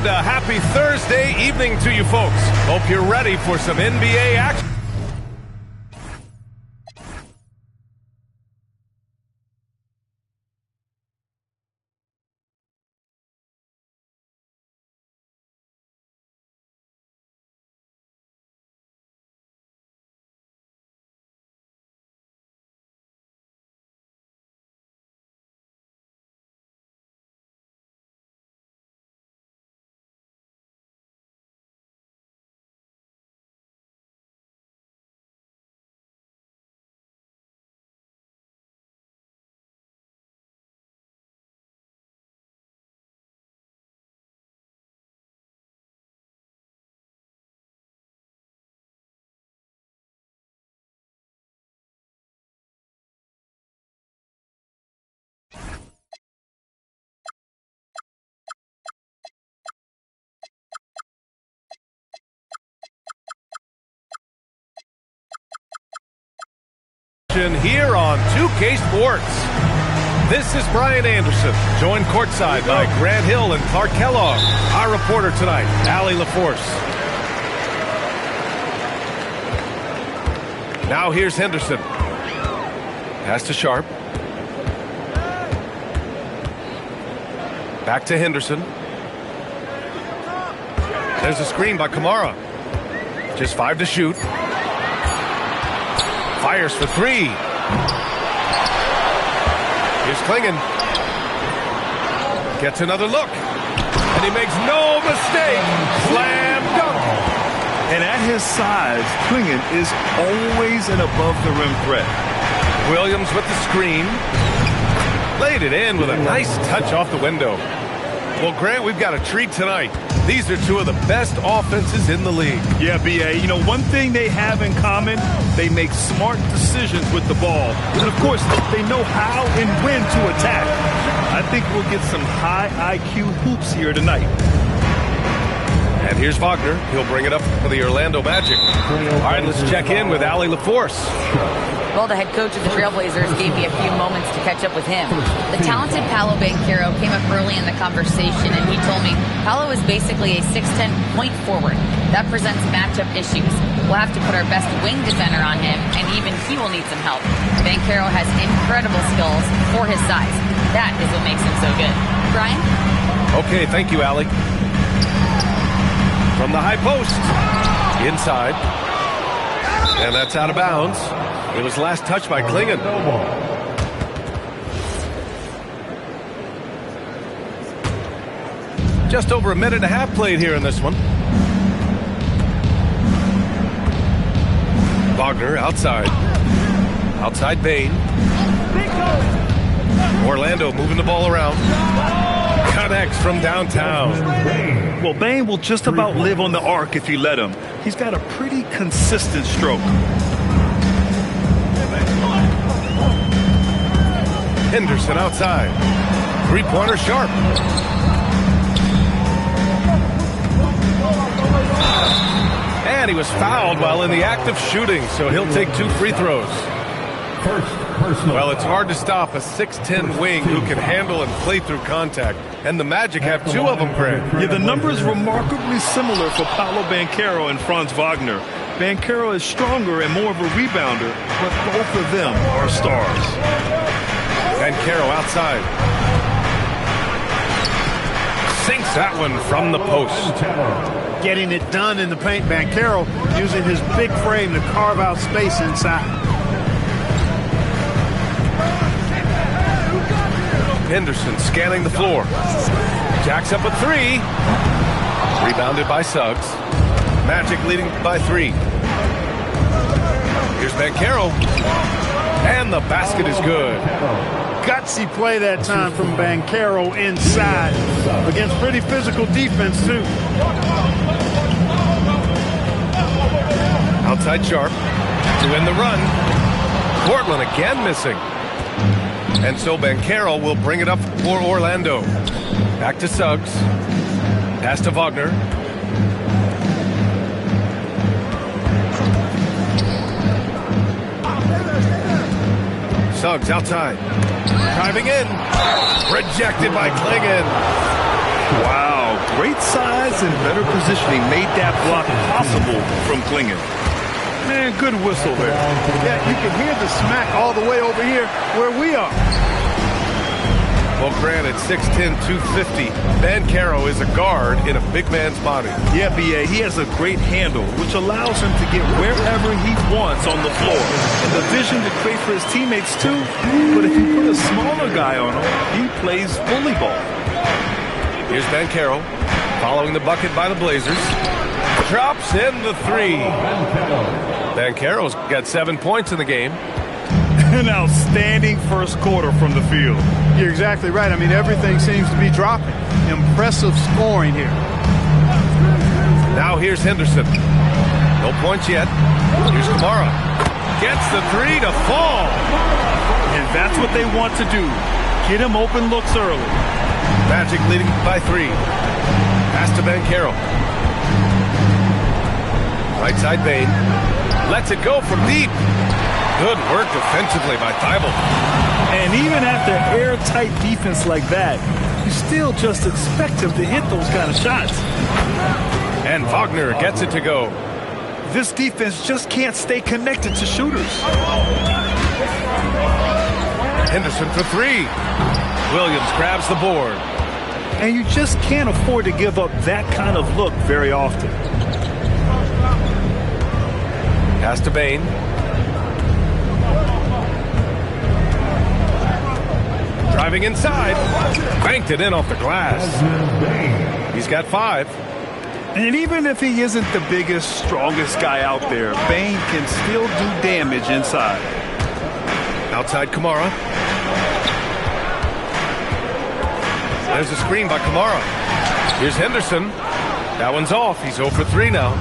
And a happy Thursday evening to you folks. Hope you're ready for some NBA action. Here on 2K Sports. This is Brian Anderson, joined courtside by Grant Hill and Clark Kellogg. Our reporter tonight, Allie LaForce. Now here's Henderson. Pass to Sharp. Back to Henderson. There's a screen by Kamara. Just 5 to shoot. Fires for 3. Here's Klingon. Gets another look. And he makes no mistake. Slam dunk. And at his size, Klingon is always an above-the-rim threat. Williams with the screen. Laid it in with a nice touch off the window. Well, Grant, we've got a treat tonight. These are two of the best offenses in the league. Yeah, B.A., you know, one thing they have in common, they make smart decisions with the ball. And, of course, they know how and when to attack. I think we'll get some high IQ hoops here tonight. And here's Wagner. He'll bring it up for the Orlando Magic. All right, let's check in with Allie LaForce. Well, the head coach of the Trailblazers gave me a few moments to catch up with him. The talented Paolo Banchero came up early in the conversation, and he told me Paolo is basically a 6'10" point forward. That presents matchup issues. We'll have to put our best wing defender on him, and even he will need some help. Banchero has incredible skills for his size. That is what makes him so good. Brian? Okay, thank you, Allie. From the high post. Inside. And that's out of bounds. It was last touched by Klingon. Just over a minute and a half played here in this one. Wagner outside. Outside Bane. Orlando moving the ball around. Connects from downtown. Well, Bane will just about live on the arc if you let him. He's got a pretty consistent stroke. Henderson outside. Three-pointer Sharp. And he was fouled while in the act of shooting, so he'll take 2 free throws. Well, it's hard to stop a 6'10" wing who can handle and play through contact. And the Magic have 2 of them, Grant. Yeah, the number is remarkably similar for Paolo Banchero and Franz Wagner. Banchero is stronger and more of a rebounder, but both of them are stars. Banchero outside. Sinks that one from the post. Getting it done in the paint. Banchero using his big frame to carve out space inside. Henderson scanning the floor. Jacks up a 3. Rebounded by Suggs. Magic leading by 3. Here's Banchero. And the basket is good. Gutsy play that time from Banchero inside. Against pretty physical defense, too. Outside Sharp. To win the run. Portland again missing. And so Banchero will bring it up for Orlando. Back to Suggs. Pass to Wagner. Suggs outside. Driving in. Rejected by Klingon. Wow, Great size and better positioning made that block possible from Klingen. Man, good whistle there. Yeah, you can hear the smack all the way over here where we are. Well, granted, 6'10", 250. Banchero is a guard in a big man's body. Yeah, B.A., he has a great handle, which allows him to get wherever he wants on the floor. And the vision to create for his teammates, too. But if you put a smaller guy on him, he plays bully ball. Here's Banchero, following the bucket by the Blazers. Drops in the three. Banchero's got 7 points in the game. An outstanding first quarter from the field. You're exactly right. I mean, everything seems to be dropping. Impressive scoring here. Now here's Henderson. No points yet. Here's Kamara. Gets the three to fall. And that's what they want to do. Get him open looks early. Magic leading by 3. Pass to Banchero. Right side Bane. Lets it go from deep. Good work defensively by Thibault. And even after airtight defense like that, you still just expect him to hit those kind of shots. And Wagner gets it to go. This defense just can't stay connected to shooters. Henderson for 3. Williams grabs the board. And you just can't afford to give up that kind of look very often. Pass to Bane. Driving inside. Banked it in off the glass. He's got 5. And even if he isn't the biggest, strongest guy out there, Bane can still do damage inside. Outside Kamara. There's a screen by Kamara. Here's Henderson. That one's off. He's 0 for 3 now.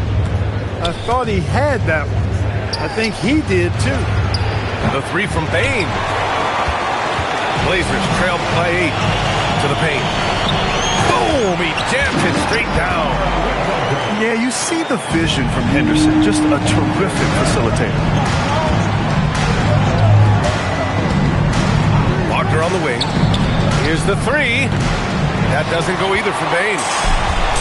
I thought he had that one. I think he did too. The 3 from Bane. Blazers trail by 8 to the paint. Boom! He jams it straight down. Yeah, you see the vision from Henderson. Just a terrific facilitator. Wagner on the wing. Here's the 3. That doesn't go either for Bane.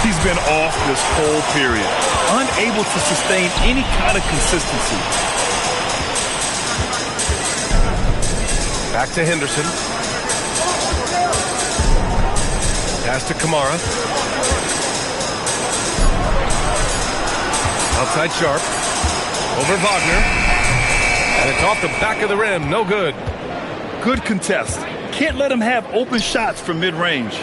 He's been off this whole period. Unable to sustain any kind of consistency. Back to Henderson. Pass to Kamara. Outside Sharp. Over Wagner. And it's off the back of the rim. No good. Good contest. Can't let him have open shots from mid-range.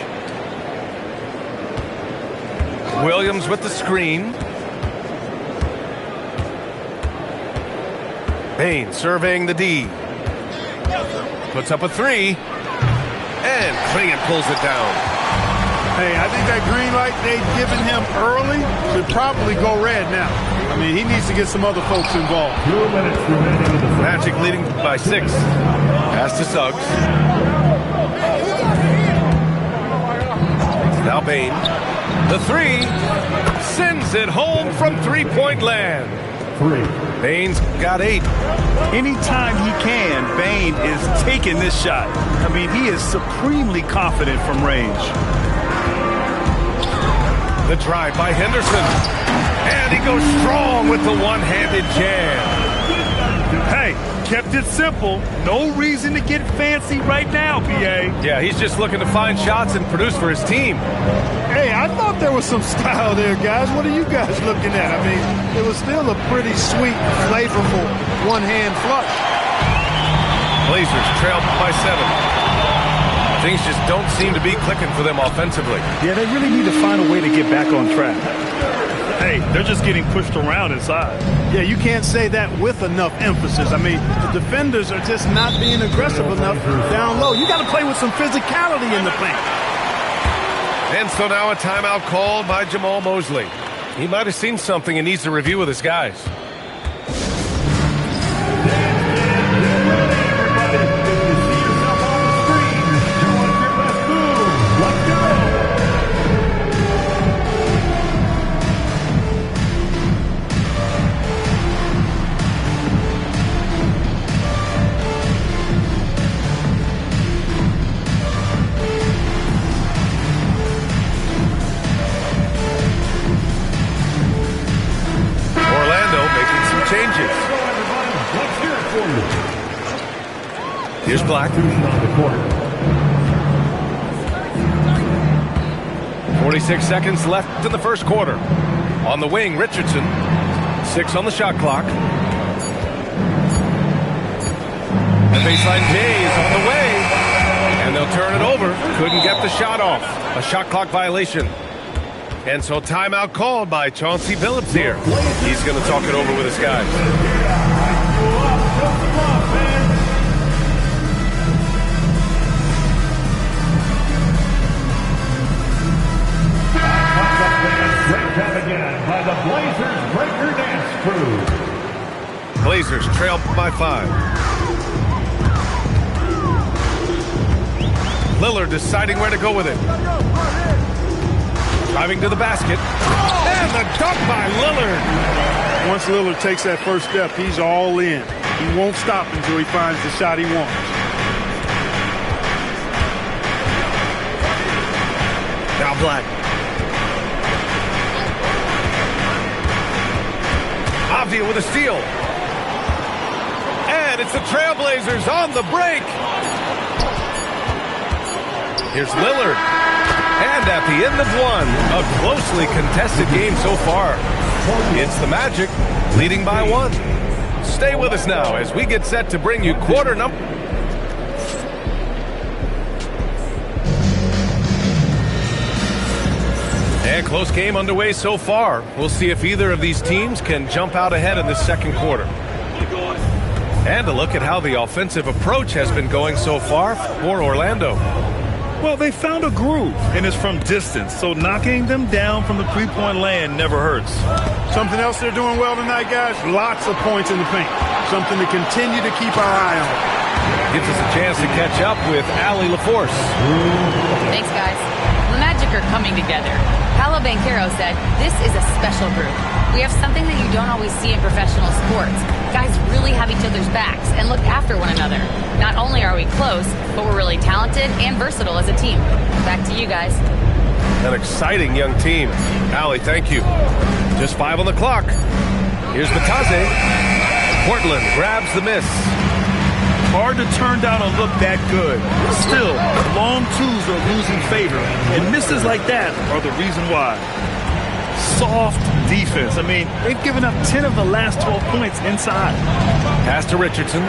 Williams with the screen. Bane surveying the D. Puts up a 3. And Klingen pulls it down. Hey, I think that green light they've given him early should probably go red now. I mean, he needs to get some other folks involved. 2 minutes remaining. Magic leading by 6. Pass to Suggs. Now Bane. The 3. Sends it home from three-point land. 3. Bane's got 8. Anytime he can, Bane is taking this shot. I mean, he is supremely confident from range. The drive by Henderson. And he goes strong with the one-handed jam. Hey, kept it simple. No reason to get fancy right now, B.A. Yeah, he's just looking to find shots and produce for his team. Hey, I thought there was some style there, guys. What are you guys looking at? I mean, it was still a pretty sweet, flavorful one-hand flush. Blazers trailed by 7. Things just don't seem to be clicking for them offensively. Yeah, they really need to find a way to get back on track. Hey, they're just getting pushed around inside. Yeah, you can't say that with enough emphasis. I mean, the defenders are just not being aggressive enough down low. You got to play with some physicality in the paint. And so now a timeout called by Jamal Mosley. He might have seen something and needs to review with his guys. black. 46 seconds left in the first quarter. On the wing, Richardson. 6 on the shot clock. The baseline J is on the way. And they'll turn it over. Couldn't get the shot off. A shot clock violation. And so timeout called by Chauncey Billups here. He's going to talk it over with his guys. Breakdown again by the Blazers Breaker Dance Crew. Blazers trail by 5. Lillard deciding where to go with it. Driving to the basket. And the dunk by Lillard. Once Lillard takes that first step, he's all in. He won't stop until he finds the shot he wants. Now Black. Avdia with a steal. And it's the Trailblazers on the break. Here's Lillard. And at the end of one, a closely contested game so far. It's the Magic leading by 1. Stay with us now as we get set to bring you quarter number. And close game underway so far. We'll see if either of these teams can jump out ahead in the second quarter. And a look at how the offensive approach has been going so far for Orlando. Well, they found a groove, and it's from distance, so knocking them down from the three-point land never hurts. Something else they're doing well tonight, guys, lots of points in the paint. Something to continue to keep our eye on. Gives us a chance to catch up with Allie LaForce. Thanks, guys. The Magic are coming together. Paolo Banchero said, "This is a special group. We have something that you don't always see in professional sports. Guys really have each other's backs and look after one another. Not only are we close, but we're really talented and versatile as a team." Back to you guys. An exciting young team. Allie, thank you. Just 5 on the clock. Here's Batadze. Portland grabs the miss. Hard to turn down a look that good. Still, long twos are losing favor, and misses like that are the reason why. Soft defense. I mean, they've given up 10 of the last 12 points inside. Pass to Richardson.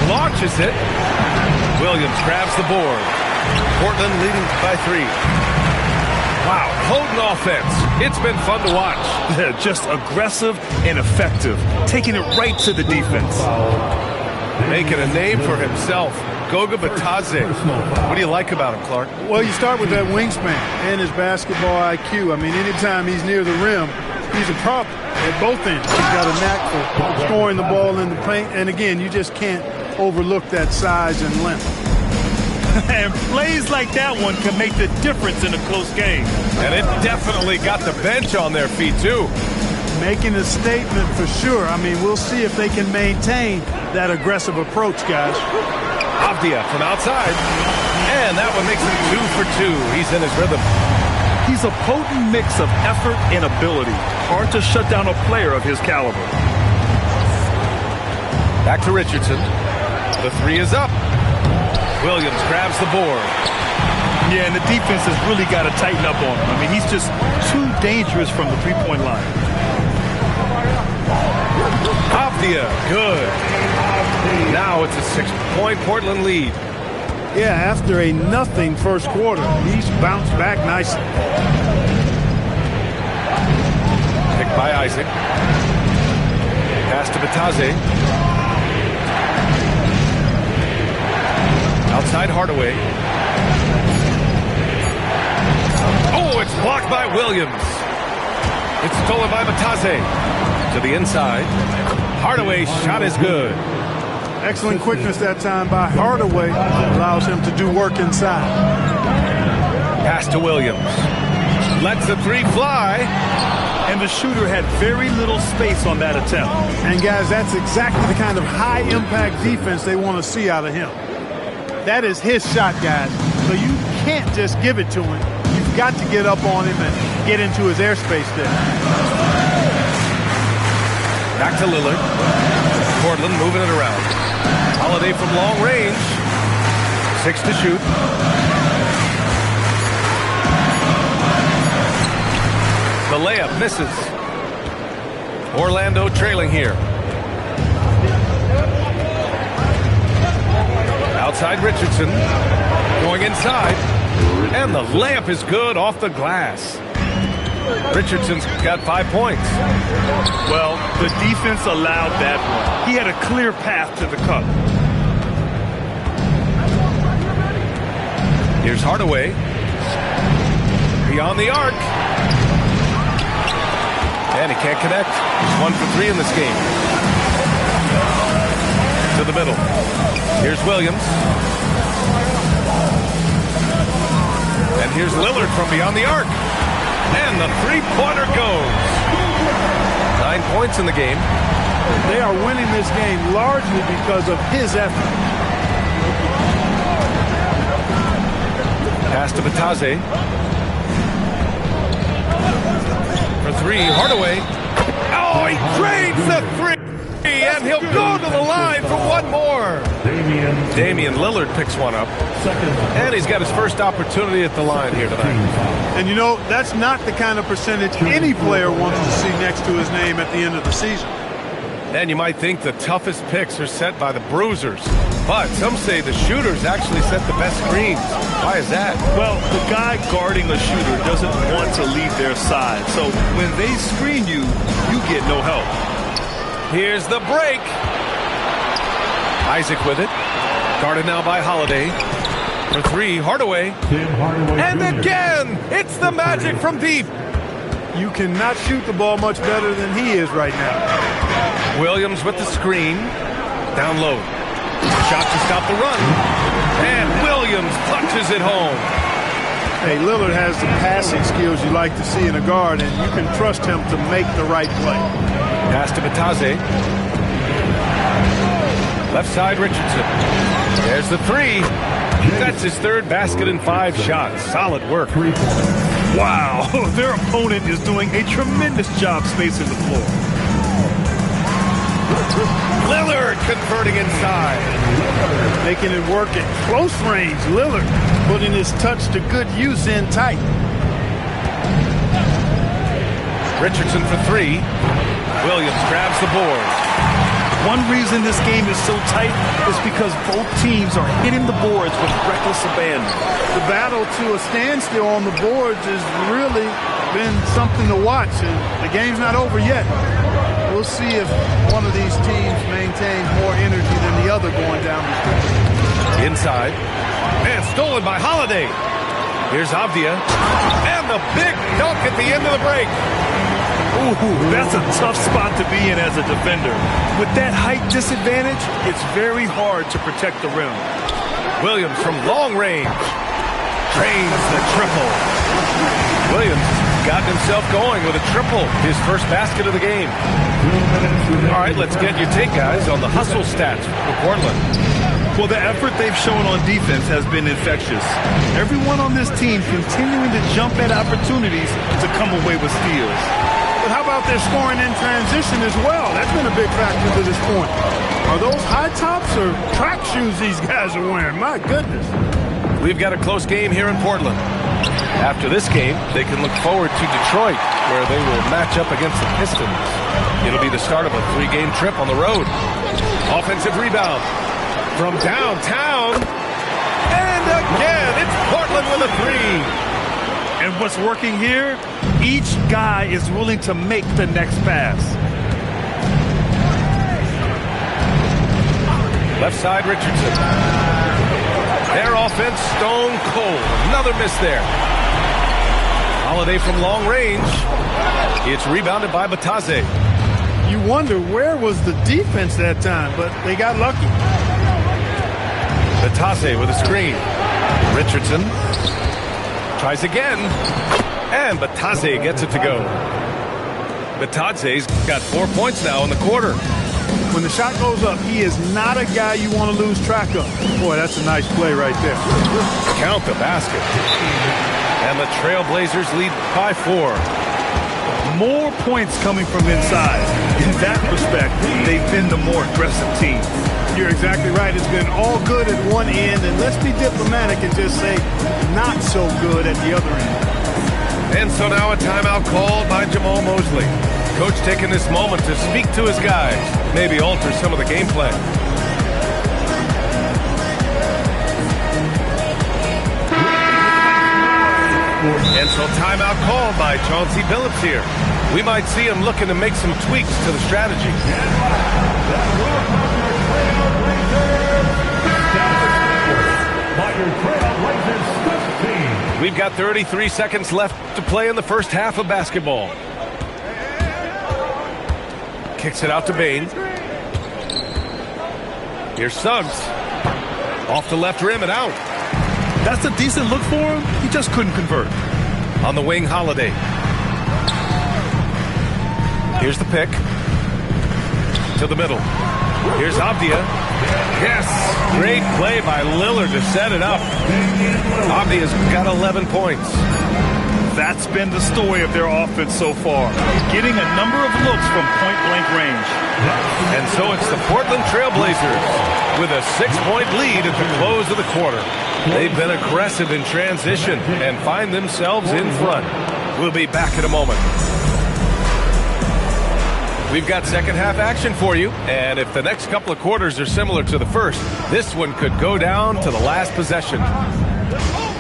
Launches it. Williams grabs the board. Portland leading by 3. Wow, potent offense. It's been fun to watch. Yeah, just aggressive and effective, taking it right to the defense. Making a name for himself. Goga Batadze. What do you like about him, Clark? Well, you start with that wingspan and his basketball IQ. I mean, anytime he's near the rim, he's a problem at both ends. He's got a knack for scoring the ball in the paint. And again, you just can't overlook that size and length. And plays like that one can make the difference in a close game. And it definitely got the bench on their feet, too. Making a statement for sure. I mean, we'll see if they can maintain that aggressive approach, guys. Avdia from outside. And that one makes him 2 for 2. He's in his rhythm. He's a potent mix of effort and ability. Hard to shut down a player of his caliber. Back to Richardson. The 3 is up. Williams grabs the board. Yeah, and the defense has really got to tighten up on him. I mean, he's just too dangerous from the three-point line. Avdia, good. Now it's a 6-point Portland lead. Yeah, after a nothing first quarter, he's bounced back nicely. Picked by Isaac. Pass to Batadze. Outside Hardaway. Oh, it's blocked by Williams. It's stolen by Batadze. To the inside. Hardaway's shot is good. Excellent quickness that time by Hardaway. Allows him to do work inside. Pass to Williams. Lets the 3 fly. And the shooter had very little space on that attempt. And guys, that's exactly the kind of high-impact defense they want to see out of him. That is his shot, guys. So you can't just give it to him. You've got to get up on him and get into his airspace there. Back to Lillard. Portland moving it around. Holiday from long range. 6 to shoot. The layup misses. Orlando trailing here. Outside Richardson. Going inside. And the layup is good off the glass. Richardson's got 5 points. Well, the defense allowed that one. He had a clear path to the cup. Here's Hardaway. Beyond the arc. And he can't connect. He's 1 for 3 in this game. To the middle. Here's Williams. And here's Lillard from beyond the arc. And the three-pointer goes. 9 points in the game. They are winning this game largely because of his effort. Pass to Batase. For 3, Hardaway. Oh, he drains the 3. And he'll go to the line for one more. Damian Lillard picks one up. And he's got his first opportunity at the line here tonight. And you know, that's not the kind of percentage any player wants to see next to his name at the end of the season. And you might think the toughest picks are set by the bruisers. But some say the shooters actually set the best screens. Why is that? Well, the guy guarding a shooter doesn't want to leave their side. So when they screen you, you get no help. Here's the break. Isaac with it. Guarded now by Holiday. For 3, Hardaway. And again, it's the Magic from deep. You cannot shoot the ball much better than he is right now. Williams with the screen. Down low. Shot to stop the run. And Williams punches it home. Hey, Lillard has the passing skills you like to see in a guard, and you can trust him to make the right play. Pass to Batase. Left side, Richardson. There's the 3. That's his 3rd basket in 5 shots. Solid work. Wow, their opponent is doing a tremendous job spacing the floor. Lillard converting inside. Making it work at close range. Lillard putting his touch to good use in tight. Richardson for 3. Williams grabs the board. One reason this game is so tight is because both teams are hitting the boards with reckless abandon. The battle to a standstill on the boards has really been something to watch, and the game's not over yet. We'll see if one of these teams maintains more energy than the other going down the stretch. Inside. And stolen by Holiday. Here's Avdia. And the big dunk at the end of the break. Ooh, that's a tough spot to be in as a defender. With that height disadvantage, it's very hard to protect the rim. Williams from long range. Drains the triple. Williams got himself going with a triple. His first basket of the game. All right, let's get your take, guys, on the hustle stats for Portland. Well, the effort they've shown on defense has been infectious. Everyone on this team continuing to jump at opportunities to come away with steals. But how about their scoring in transition as well? That's been a big factor to this point. Are those high tops or track shoes these guys are wearing? My goodness. We've got a close game here in Portland. After this game, they can look forward to Detroit, where they will match up against the Pistons. It'll be the start of a 3-game trip on the road. Offensive rebound from downtown. And again, it's Portland with a 3. And what's working here, each guy is willing to make the next pass. Left side, Richardson. Their offense stone cold. Another miss there. Holiday from long range. It's rebounded by Batase. You wonder where was the defense that time, but they got lucky. Batase with a screen. Richardson tries again. And Batase gets it to go. Batase's got 4 points now in the quarter. When the shot goes up, he is not a guy you want to lose track of. Boy, that's a nice play right there. Count the basket. And the Trailblazers lead by 4. More points coming from inside. In that respect, they've been the more aggressive team. You're exactly right. It's been all good at one end, and let's be diplomatic and just say not so good at the other end. And so now a timeout called by Jamal Mosley. Coach taking this moment to speak to his guys, maybe alter some of the game plan. And so timeout called by Chauncey Billups here. We might see him looking to make some tweaks to the strategy. We've got 33 seconds left to play in the first half of basketball. Kicks it out to Bain. Here's Suggs. Off the left rim and out. That's a decent look for him. He just couldn't convert. On the wing, Holiday. Here's the pick. To the middle. Here's Avdia. Yes! Great play by Lillard to set it up. Avdia's got 11 points. That's been the story of their offense so far. Getting a number of looks from point-blank range. And so it's the Portland Trailblazers with a 6-point lead at the close of the quarter. They've been aggressive in transition and find themselves in front. We'll be back in a moment. We've got second half action for you, and if the next couple of quarters are similar to the first, this one could go down to the last possession.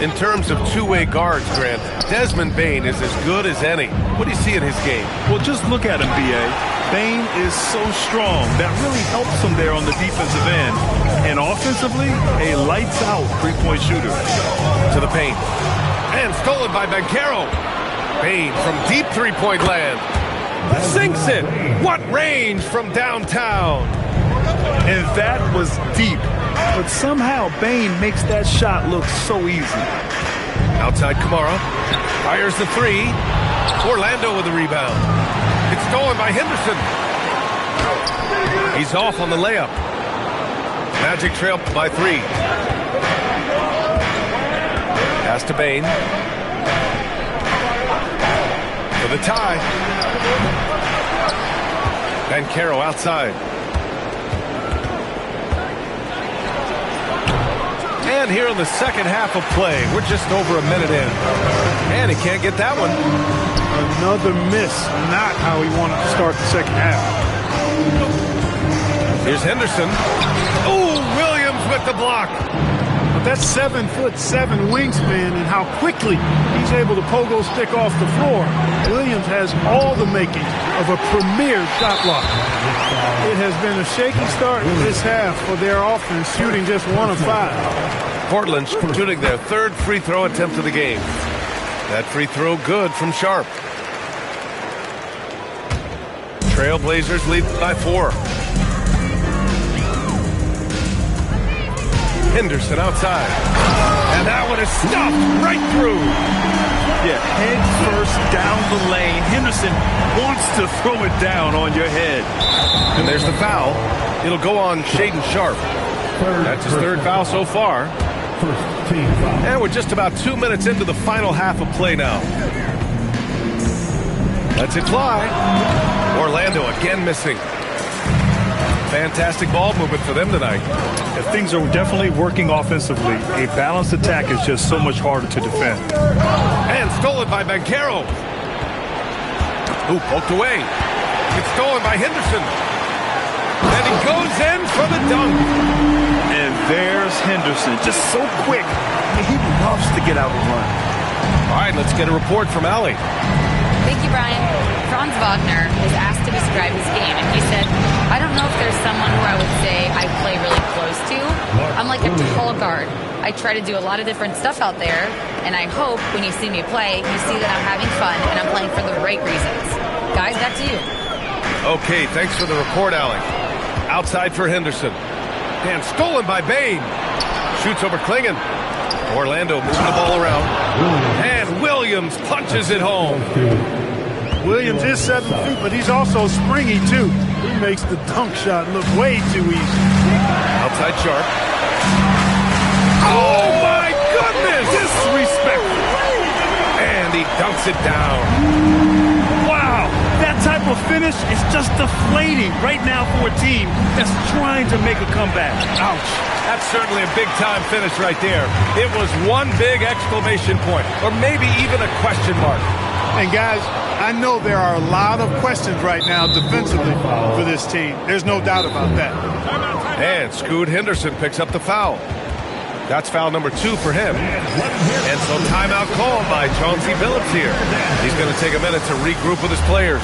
In terms of two-way guards, Grant, Desmond Bane is as good as any. What do you see in his game? Well, just look at him, B.A. Bane is so strong. That really helps him there on the defensive end. And offensively, a lights-out three-point shooter. To the paint. And stolen by Banchero. Bane from deep three-point land. Sinks it. What range from downtown. And that was deep. But somehow Bane makes that shot look so easy. Outside Kamara. Fires the three. Orlando with the rebound. It's stolen by Henderson. He's off on the layup. Magic trail by 3. Pass to Bane. For the tie. Banchero outside. And here in the second half of play, we're just over a minute in. And he can't get that one. Another miss. Not how he wanted to start the second half. Here's Henderson. Ooh, Williams with the block. But that's 7'7" wingspan, and how quickly he's able to pogo stick off the floor. Williams has all the makings of a premier shot blocker. It has been a shaky start in this half for their offense, shooting just 1 of 5. Portland shooting their third free throw attempt of the game. That free throw good from Sharp. Trailblazers lead by 4. Henderson outside. And that one is stuffed right through. Yeah, head first down the lane. Henderson wants to throw it down on your head. And there's the foul. It'll go on Shaedon Sharp. That's his third foul so far. And we're just about 2 minutes into the final half of play now. Lets it fly. Orlando again missing. Fantastic ball movement for them tonight. Yeah, things are definitely working offensively. A balanced attack is just so much harder to defend. And stolen by Banchero. Ooh, poked away. It's stolen by Henderson. And he goes in for the dunk. And there's Henderson, just so quick. I mean, he loves to get out and run. All right, let's get a report from Allie. Thank you, Brian. Franz Wagner is asked to describe his game, and he said, I don't know if there's someone who I would say I play really close to. I'm like a tall guard. I try to do a lot of different stuff out there, and I hope when you see me play, you see that I'm having fun and I'm playing for the right reasons. Guys, back to you. Okay, thanks for the report, Allie. Outside for Henderson. And stolen by Bane. Shoots over Klingon. Orlando moving the ball around. And Williams punches it home. Williams is 7 feet, but he's also springy, too. He makes the dunk shot look way too easy. Outside Sharp. Oh, my goodness! Disrespectful. And he dunks it down. Wow! type of finish is just deflating right now for a team that's trying to make a comeback. Ouch. That's certainly a big-time finish right there. It was one big exclamation point, or maybe even a question mark. And guys, I know there are a lot of questions right now defensively for this team. There's no doubt about that. And Scoot Henderson picks up the foul. That's foul number 2 for him. And so timeout called by Chauncey Billups here. He's going to take a minute to regroup with his players.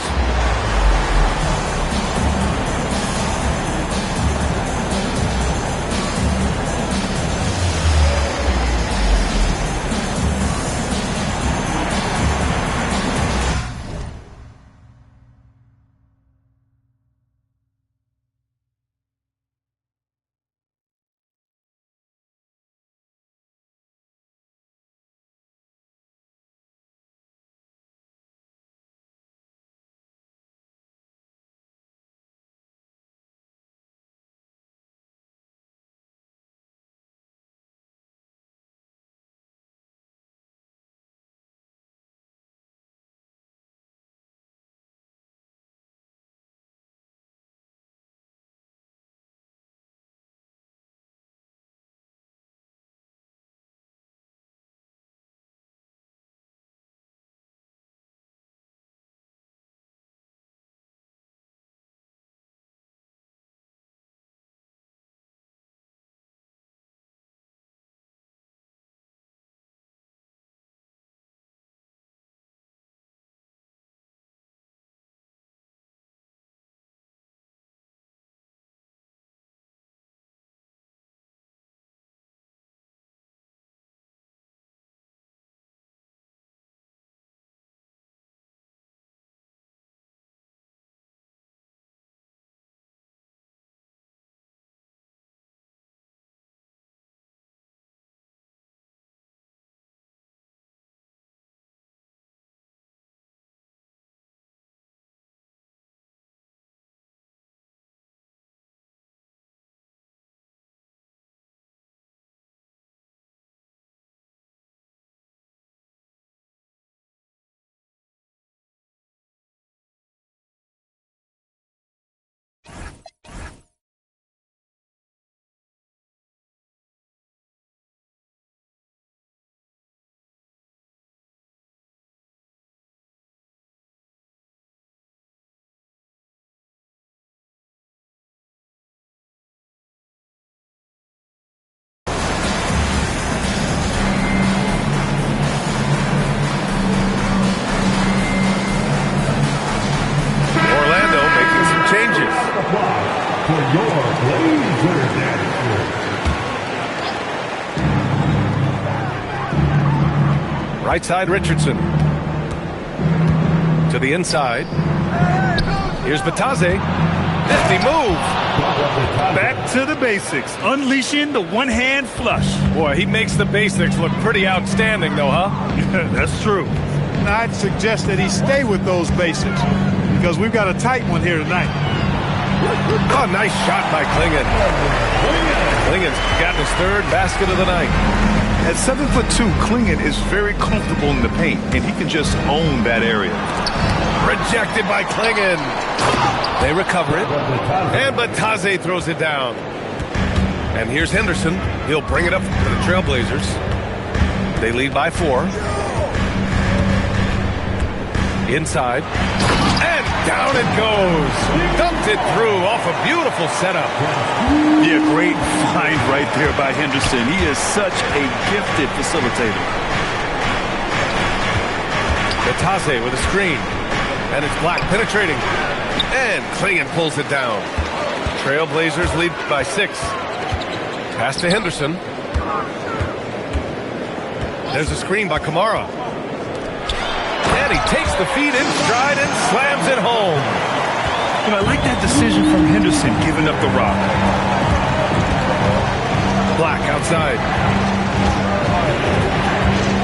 For your Blazers answer. Right side, Richardson. To the inside. Here's Batase. Nifty move. Back to the basics. Unleashing the one-hand flush. Boy, he makes the basics look pretty outstanding, though, huh? That's true. I'd suggest that he stay with those basics because we've got a tight one here tonight. Oh, nice shot by Klingon. Klingon's got his 3rd basket of the night. At 7'2", Klingon is very comfortable in the paint, and he can just own that area. Rejected by Klingon. They recover it, and Batase throws it down. And here's Henderson. He'll bring it up for the Trailblazers. They lead by 4. Inside. And down it goes. Dumped it through off a beautiful setup. Yeah, great find right there by Henderson. He is such a gifted facilitator. Batase with a screen. And it's Black penetrating. And Klingon pulls it down. Trailblazers lead by 6. Pass to Henderson. There's a screen by Kamara. And he takes the feed in stride and slams it home. You know, I like that decision from Henderson, giving up the rock. Black outside.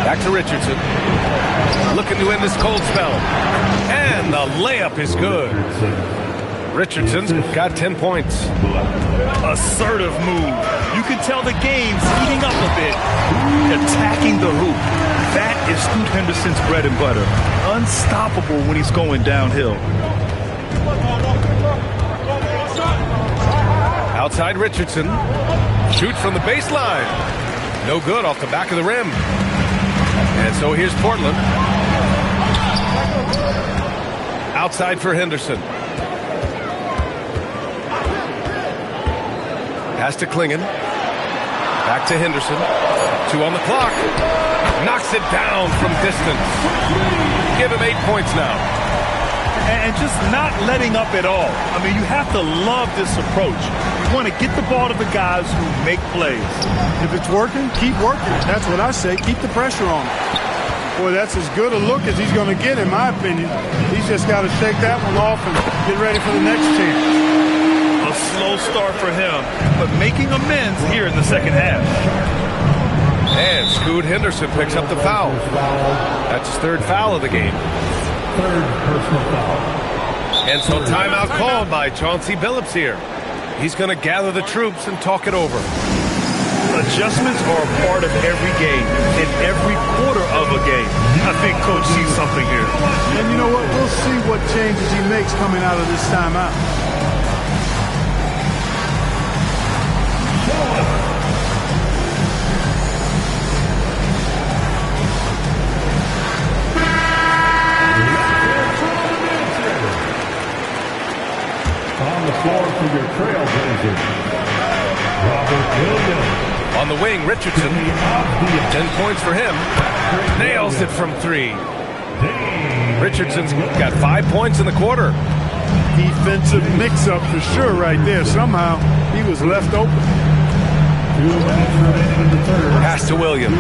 Back to Richardson. Looking to end this cold spell. And the layup is good. Richardson's got 10 points. Assertive move. You can tell the game's heating up a bit. Attacking the hoop. That is Scoot Henderson's bread and butter. Unstoppable when he's going downhill. Outside Richardson. Shoot from the baseline. No good, off the back of the rim. And so here's Portland. Outside for Henderson. Pass to Klingon. Back to Henderson. 2 on the clock. Knocks it down from distance. Give him 8 points now. And just not letting up at all. I mean, you have to love this approach. You want to get the ball to the guys who make plays. If it's working, keep working. That's what I say. Keep the pressure on him. Boy, that's as good a look as he's going to get, in my opinion. He's just got to shake that one off and get ready for the next chance. A slow start for him, but making amends here in the second half. And Scoot Henderson picks up the foul. That's his 3rd foul of the game. 3rd personal foul. And so timeout called by Chauncey Billups here. He's going to gather the troops and talk it over. Adjustments are a part of every game, in every quarter of a game. I think Coach sees something here. And you know what? We'll see what changes he makes coming out of this timeout. On the floor for your Trailblazers, Robert Williams. On the wing, Richardson. 10 points for him. Nails it from 3. Richardson's got 5 points in the quarter. Defensive mix-up for sure right there. Somehow he was left open. 2 minutes remaining in the 3rd. Pass to Williams.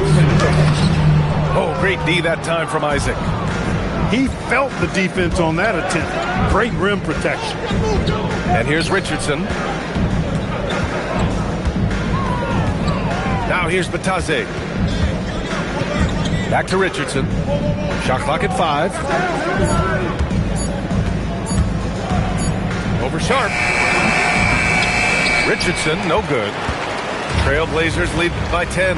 Oh, great D that time from Isaac. He felt the defense on that attempt. Great rim protection. And here's Richardson. Now here's Batase. Back to Richardson. Shot clock at 5. Over Sharp. Richardson, no good. Trailblazers lead by 10.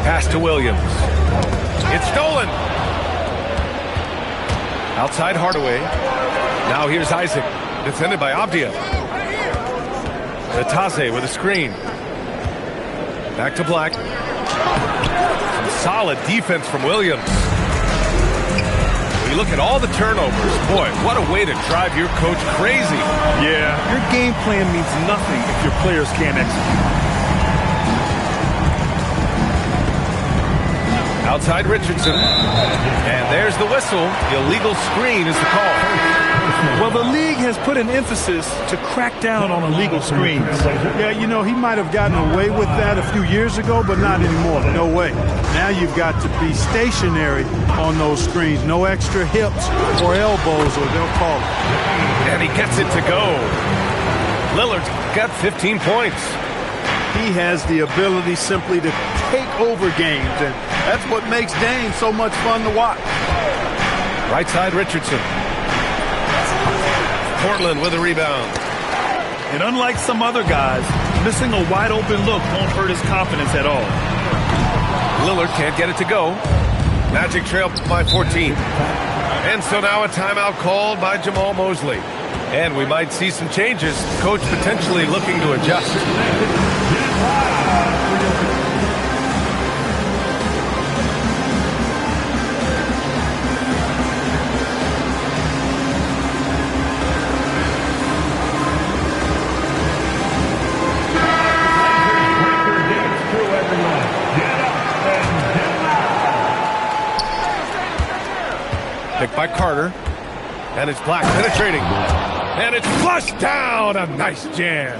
Pass to Williams. It's stolen. Outside Hardaway. Now here's Isaac. Defended by Avdia. Batase with a screen. Back to Black. Some solid defense from Williams. When you look at all the turnovers, boy, what a way to drive your coach crazy. Yeah, your game plan means nothing if your players can't execute. Outside Richardson. And there's the whistle. Illegal screen is the call. Well, the league has put an emphasis to crack down on illegal screens. Yeah, you know, he might have gotten away with that a few years ago, but not anymore. No way. Now you've got to be stationary on those screens. No extra hips or elbows, or they'll call it. And he gets it to go. Lillard's got 15 points. He has the ability simply to take over games, and that's what makes Dame so much fun to watch. Right side Richardson. Portland with a rebound. And unlike some other guys, missing a wide open look won't hurt his confidence at all. Lillard can't get it to go. Magic trail by 14. And so now a timeout called by Jamal Mosley. And we might see some changes. Coach potentially looking to adjust. Picked by Carter. And it's Black penetrating. And it's flushed down. A nice jam.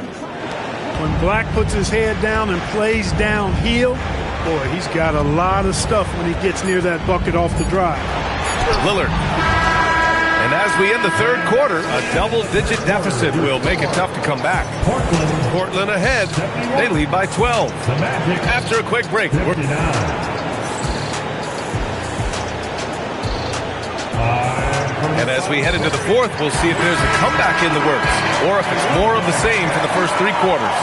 When Black puts his head down and plays downhill, boy, he's got a lot of stuff when he gets near that bucket off the drive. Lillard. And as we end the third quarter, a double-digit deficit will make it tough to come back. Portland ahead. They lead by 12. After a quick break. And as we head into the fourth, we'll see if there's a comeback in the works or if it's more of the same for the first 3 quarters.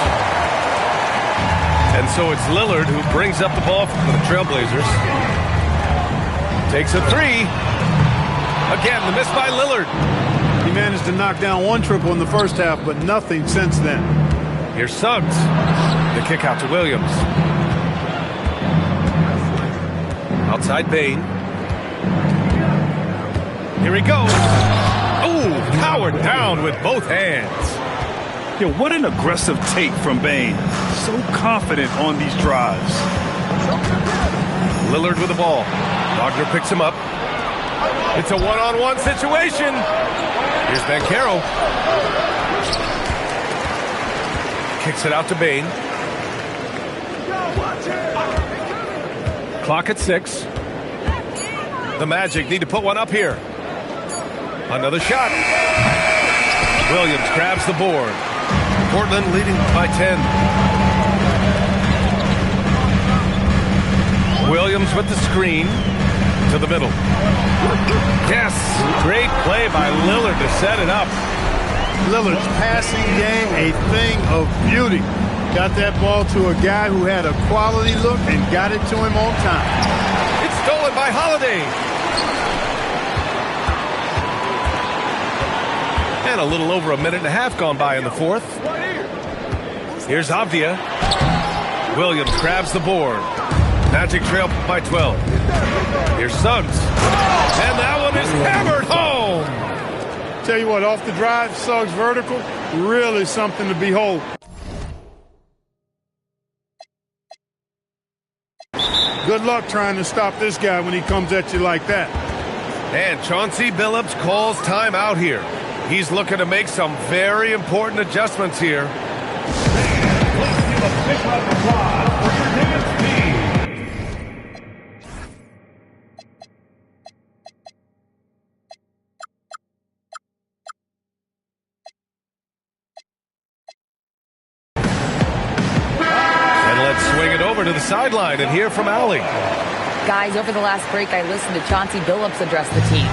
And so it's Lillard who brings up the ball for the Trailblazers. Takes a 3. Again, the miss by Lillard. He managed to knock down 1 triple in the first half, but nothing since then. Here's Suggs. The kick out to Williams. Outside Bain. Here he goes. Ooh, powered down with both hands. Yeah, what an aggressive take from Bain. So confident on these drives. Lillard with the ball. Wagner picks him up. It's a one-on-one situation. Here's Banchero. Kicks it out to Bain. Clock at 6. The Magic need to put one up here. Another shot. Williams grabs the board. Portland leading by 10. Williams with the screen to the middle. Yes, great play by Lillard to set it up. Lillard's passing game, a thing of beauty. Got that ball to a guy who had a quality look and got it to him on time. It's stolen by Holiday. And a little over a minute and a half gone by in the fourth. Here's Avdia. Williams grabs the board. Magic trail by 12. Here's Suggs. And that one is hammered home. Tell you what, off the drive, Suggs vertical, really something to behold. Good luck trying to stop this guy when he comes at you like that. And Chauncey Billups calls timeout here. He's looking to make some very important adjustments here. Let's give a big round of applause for your dance team. And let's swing it over to the sideline and hear from Allie. Guys, over the last break, I listened to Chauncey Billups address the team.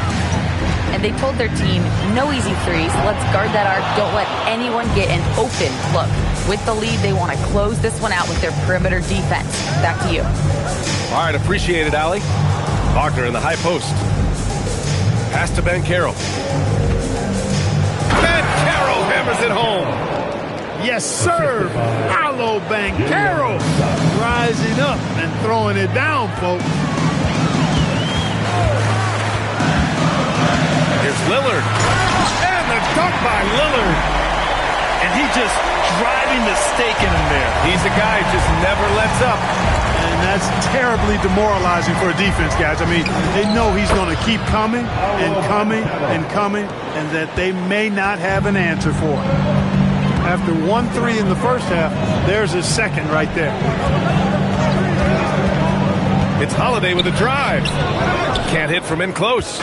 And they told their team, no easy threes. Let's guard that arc. Don't let anyone get an open look. With the lead, they want to close this one out with their perimeter defense. Back to you. All right, appreciate it, Allie. Wagner in the high post. Pass to Banchero. Banchero hammers it home. Yes, sir. Hello, Banchero. Rising up and throwing it down, folks. Here's Lillard. And the dunk by Lillard. And he just driving the stake in him there. He's a guy who just never lets up. And that's terribly demoralizing for a defense, guys. I mean, they know he's going to keep coming and coming and coming, and that they may not have an answer for it. After 1-3 in the first half, there's his second right there. It's Holiday with a drive. Can't hit from in close.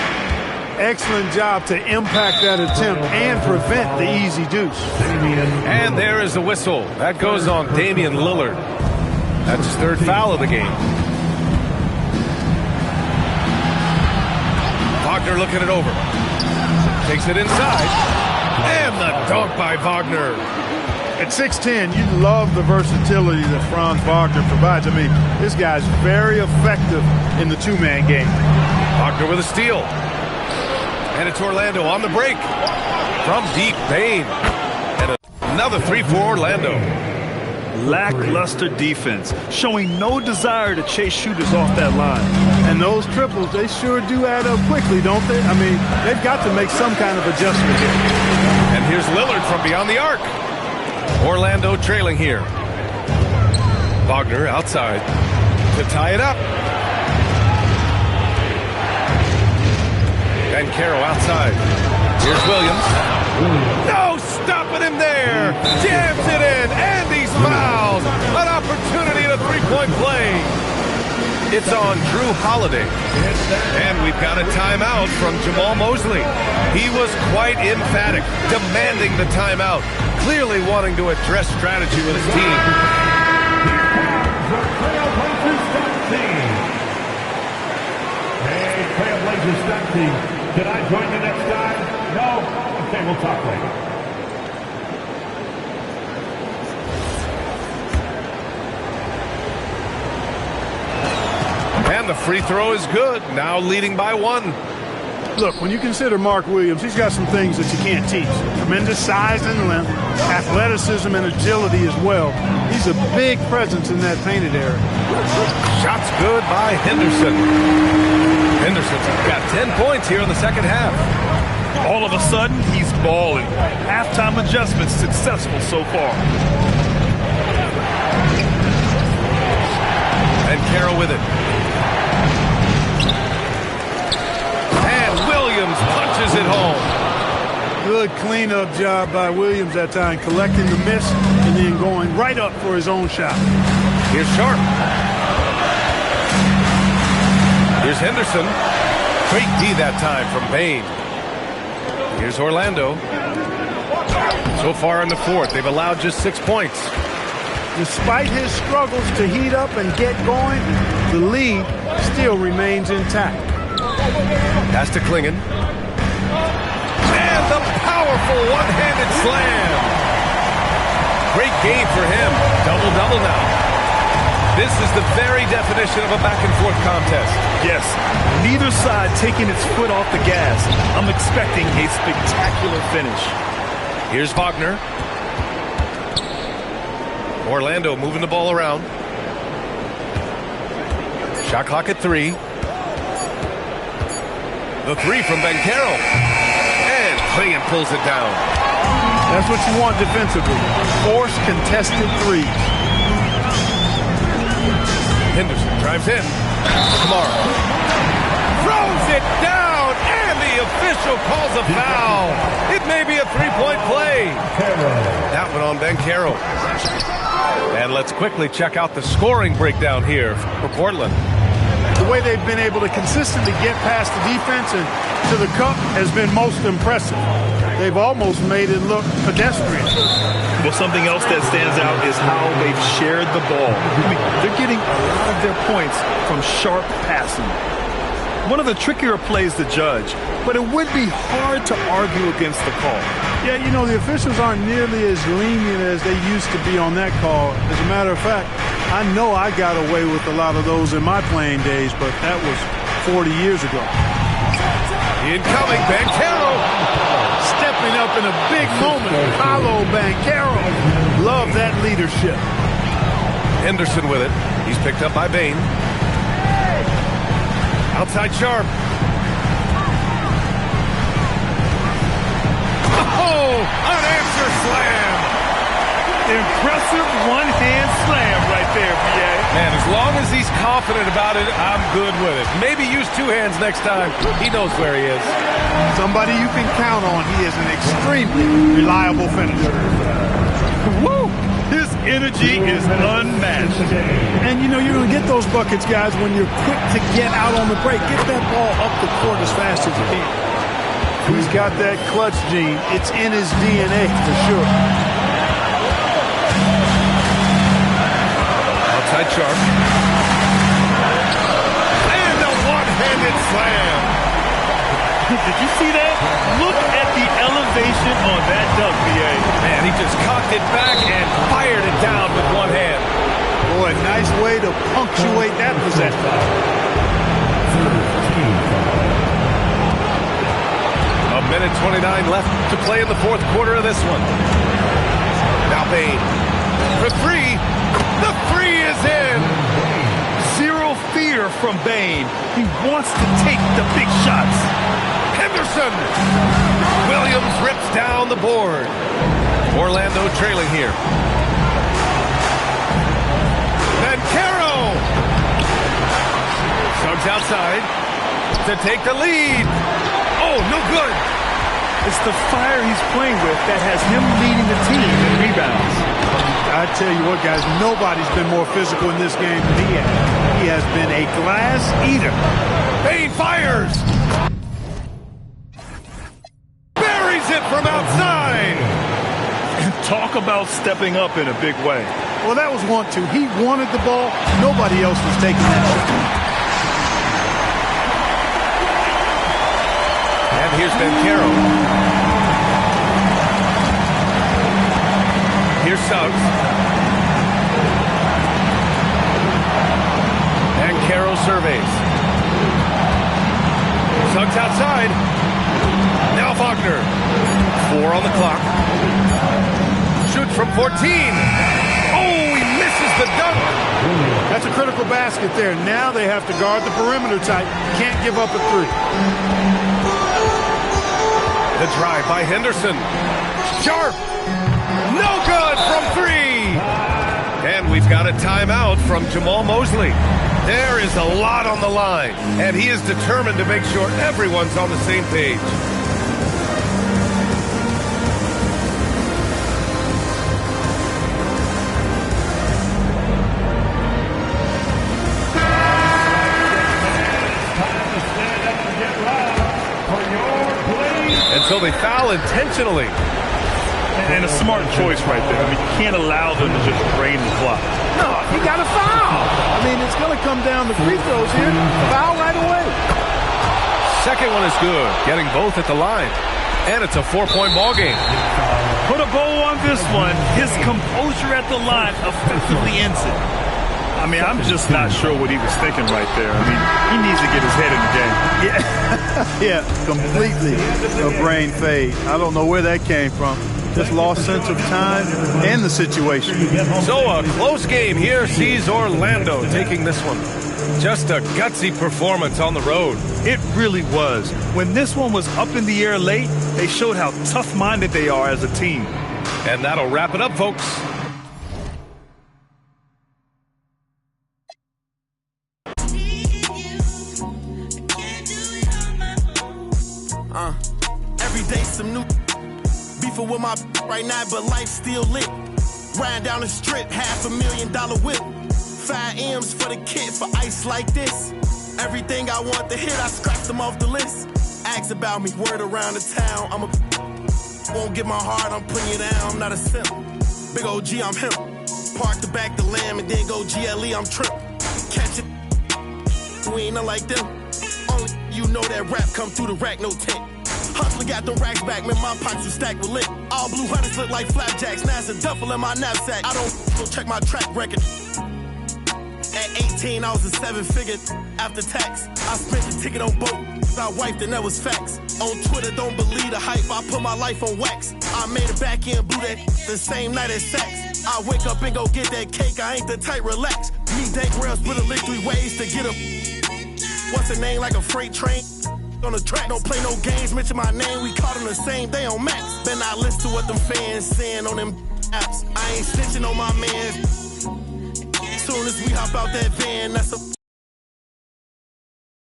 Excellent job to impact that attempt and prevent the easy deuce. And there is the whistle. That goes on Damian Lillard. That's his third foul of the game. Wagner looking it over. Takes it inside. And the dunk by Wagner. At 6'10", you love the versatility that Franz Wagner provides. I mean, this guy's very effective in the two-man game. Wagner with a steal. And it's Orlando on the break. From deep, Bain. And another three for Orlando. Lackluster defense, showing no desire to chase shooters off that line. And those triples, they sure do add up quickly, don't they? I mean, they've got to make some kind of adjustment here. And here's Lillard from beyond the arc. Orlando trailing here. Wagner outside to tie it up. Banchero outside. Here's Williams. No stopping him there. Jams it in, and he's fouled. An opportunity at a three-point play. It's on Drew Holiday. And we've got a timeout from Jamal Mosley. He was quite emphatic, demanding the timeout, clearly wanting to address strategy with his team. Hey, Trailblazers stat team. Can I join you next time? No? Okay, we'll talk later. And the free throw is good, now leading by 1. Look, when you consider Mark Williams, he's got some things that you can't teach. Tremendous size and length, athleticism and agility as well. He's a big presence in that painted area. Shot's good by Henderson. Henderson's got 10 points here in the second half. All of a sudden, he's balling. Halftime adjustments successful so far. And Carroll with it. And Williams punches it home. Good cleanup job by Williams that time, collecting the miss and then going right up for his own shot. Here's Sharp. Here's Henderson. Great D that time from Bain. Here's Orlando. So far in the fourth, they've allowed just 6 points. Despite his struggles to heat up and get going, the lead still remains intact. Pass to Klingon. And the powerful one-handed slam. Great game for him. Double-double now. This is the very definition of a back-and-forth contest. Yes, neither side taking its foot off the gas. I'm expecting a spectacular finish. Here's Wagner. Orlando moving the ball around. Shot clock at 3. The 3 from Banchero. And Klingon pulls it down. That's what you want defensively. Force contested threes. Henderson drives in. Kamara throws it down, and the official calls a foul. It may be a three-point play. That one on Banchero. And let's quickly check out the scoring breakdown here for Portland. The way they've been able to consistently get past the defense and to the cup has been most impressive. They've almost made it look pedestrian. Well, something else that stands out is how they've shared the ball. I mean, they're getting a lot of their points from sharp passing. One of the trickier plays to judge, but it would be hard to argue against the call. Yeah, you know, the officials aren't nearly as lenient as they used to be on that call. As a matter of fact, I know I got away with a lot of those in my playing days, but that was 40 years ago. Incoming, Banchero. Stepping up in a big moment, Paolo Banchero. Love that leadership. Henderson with it. He's picked up by Bain. Outside Sharp. Oh, unanswered slam. Impressive one-hand slam right there, B.A. Man, as long as he's confident about it, I'm good with it. Maybe use 2 hands next time. He knows where he is. Somebody you can count on. He is an extremely reliable finisher. Woo! His energy is unmatched. And, you know, you're going to get those buckets, guys, when you're quick to get out on the break. Get that ball up the court as fast as you can. He's got that clutch gene. It's in his DNA for sure. Outside Sharp. And a one-handed slam. Did you see that? Look at the elevation on that dunk, B.A. Man, he just cocked it back and fired it down with one hand. Boy, nice way to punctuate that possession. A minute 29 left to play in the fourth quarter of this one. Now Bain for 3. The 3 is in. Zero fear from Bain. He wants to take the big shots. Henderson. Williams rips down the board. Orlando trailing here. Banchero. Suggs outside to take the lead. Oh, no good. It's the fire he's playing with that has him leading the team in rebounds. I tell you what, guys, nobody's been more physical in this game than he has. He has been a glass eater. Bain fires. Buries it from outside. Talk about stepping up in a big way. Well, that was 1-2. He wanted the ball. Nobody else was taking that shot. And here's Banchero. Here's Suggs. Banchero surveys. tugs outside. Now Wagner. 4 on the clock. Shoots from 14. Oh, he misses the dunk. That's a critical basket there. Now they have to guard the perimeter tight. Can't give up a three. The drive by Henderson. Sharp. No good from 3. And we've got a timeout from Jamal Mosley. There is a lot on the line, and he is determined to make sure everyone's on the same page. And so they foul intentionally. And a smart choice right there. I mean, you can't allow them to just drain the clock. No, you got to foul. I mean, it's going to come down to free throws here. Foul right away. Second one is good, getting both at the line. And it's a 4-point ball game. Put a bow on this one. His composure at the line effectively ends it. I mean, I'm just not sure what he was thinking right there. I mean, he needs to get his head in the game. Yeah, completely a brain fade. I don't know where that came from. Just lost sense of time and the situation. So a close game here sees Orlando taking this one. Just a gutsy performance on the road. It really was. When this one was up in the air late, they showed how tough-minded they are as a team. And that'll wrap it up, folks. Every day some new beefing with my right now, but life still lit. Riding down the strip, $500,000 whip. 5 M's for the kid for ice like this. Everything I want to hit, I scratched them off the list. Ask about me, word around the town. Won't get my heart, I'm putting you down. I'm not a simp. Big OG, I'm him. Park the back the lamb and then go GLE, I'm trip. Catch it. We ain't nothing like them. Only you know that rap come through the rack, no tent. Hustler got them racks back, man, my pockets are stacked with lit. All blue hunters look like flapjacks, now it's a duffel in my knapsack. I don't go check my track record. At 18, I was a 7-figure after tax. I spent the ticket on boat, I wiped and that was facts. On Twitter, don't believe the hype, I put my life on wax. I made it back in, blew that the same night as sex. I wake up and go get that cake, I ain't the type, relax. Me, Dank Rails, put a lick 3 ways to get a. What's her name, like a freight train? On the track, don't play no games, mention my name, we caught them the same day on Max. Better not listen to what them fans saying on them apps. I ain't snitching on my man. Soon as we hop out that van, that's a